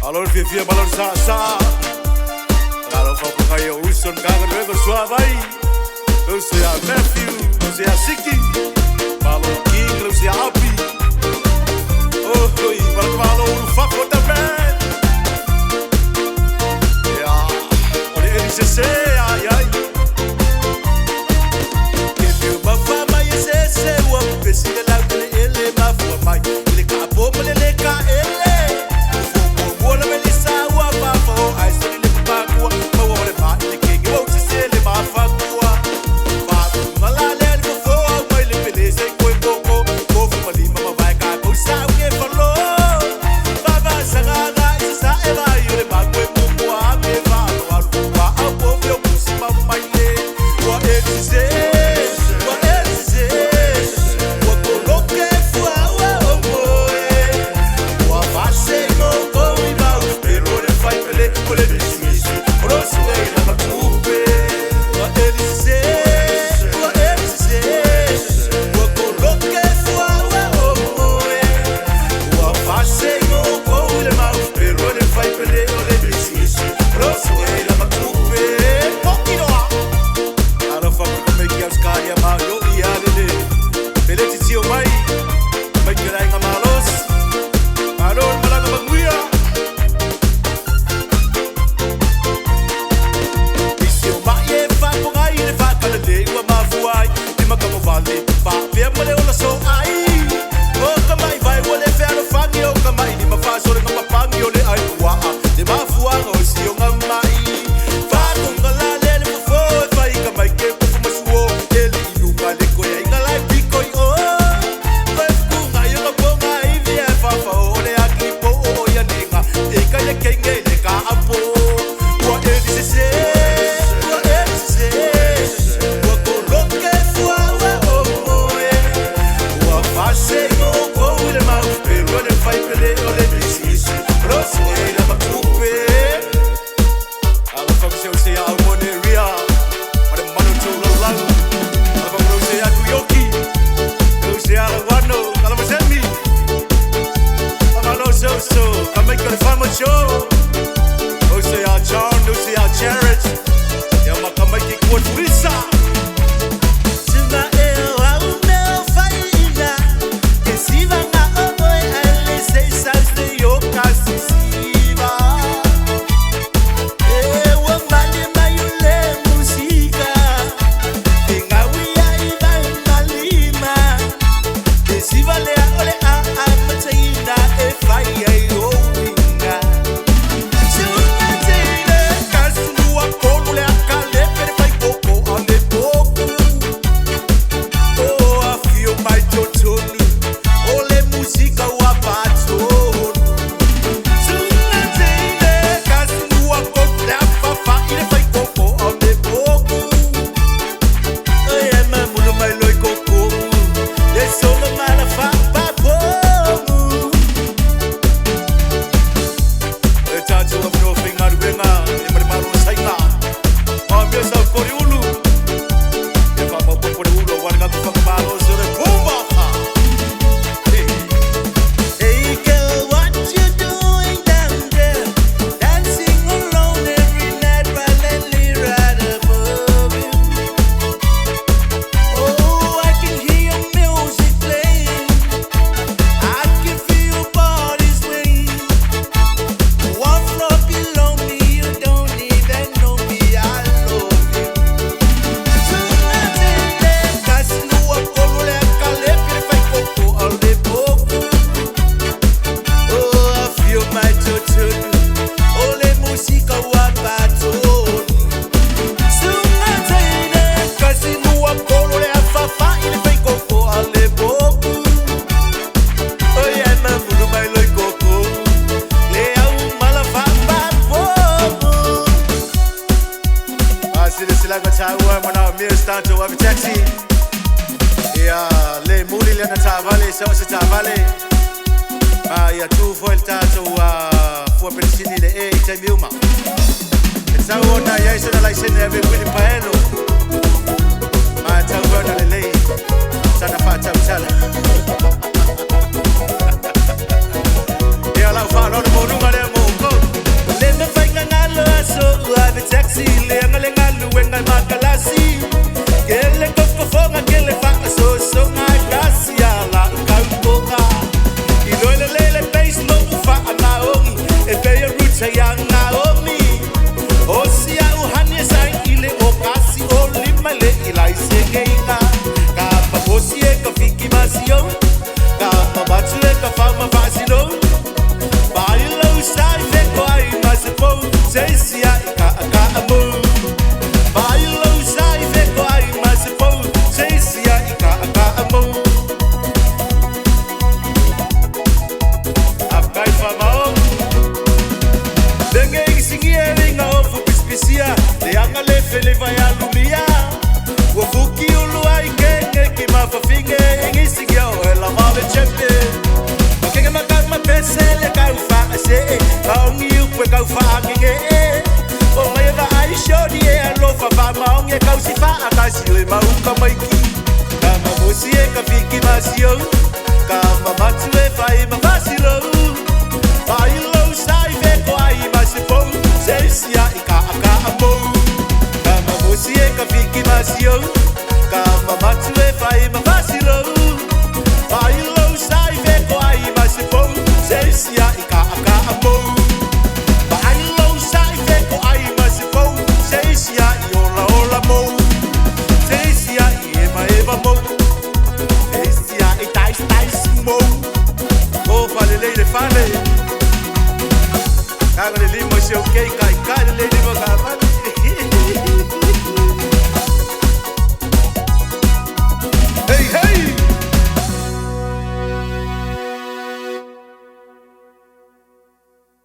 Alor fia balon sa. Kalau kau pakai usun kangen rego suabai. Lu sia Matthew, lu sia Siki. Balon king, lu sia api. Oh, balon fuck what the man. Ya, oleh ini sese ay. If you bafa mai sese wa pesi la ele bafa mai. Ele ka bo ele ka ele. Wala melisa wa bafa ai so ele pa kwa. Wala pa ele ke go to sele bafa kwa. Ba malale ko fo mai le pelese ko ko ko fo mali mama vai ka ko sa ke falo. Baba sagada isa ela yule ba ko kwa me va wa abo yo kusima mai le. Wa exe ya tu volta to for persini le e time uma. It's a one ya is na license every with paelo. Ma ta wona le le. Sana fata msala. Ya la fa no mo nunga le mo. kau whaanginge e O mai wa ai shori e alofa wha maonge kau si wha a kasi o e mauka maiki Ka mamosi e ka whiki masio Ka mamatu e whai mawasiro Whai lau sai wheko ai masipou Seisia i ka aka amou Ka mamosi e ka whiki masio Ka mamatu e whai mawasiro Whai lau sai wheko ai masipou Seisia i ka aka amou Whai lau sai wheko ai masipou Seisia i ola ola mou Seisia i ema ema mou Seisia i tais tais mou O whale leile whale Kanga le limo se o kei ka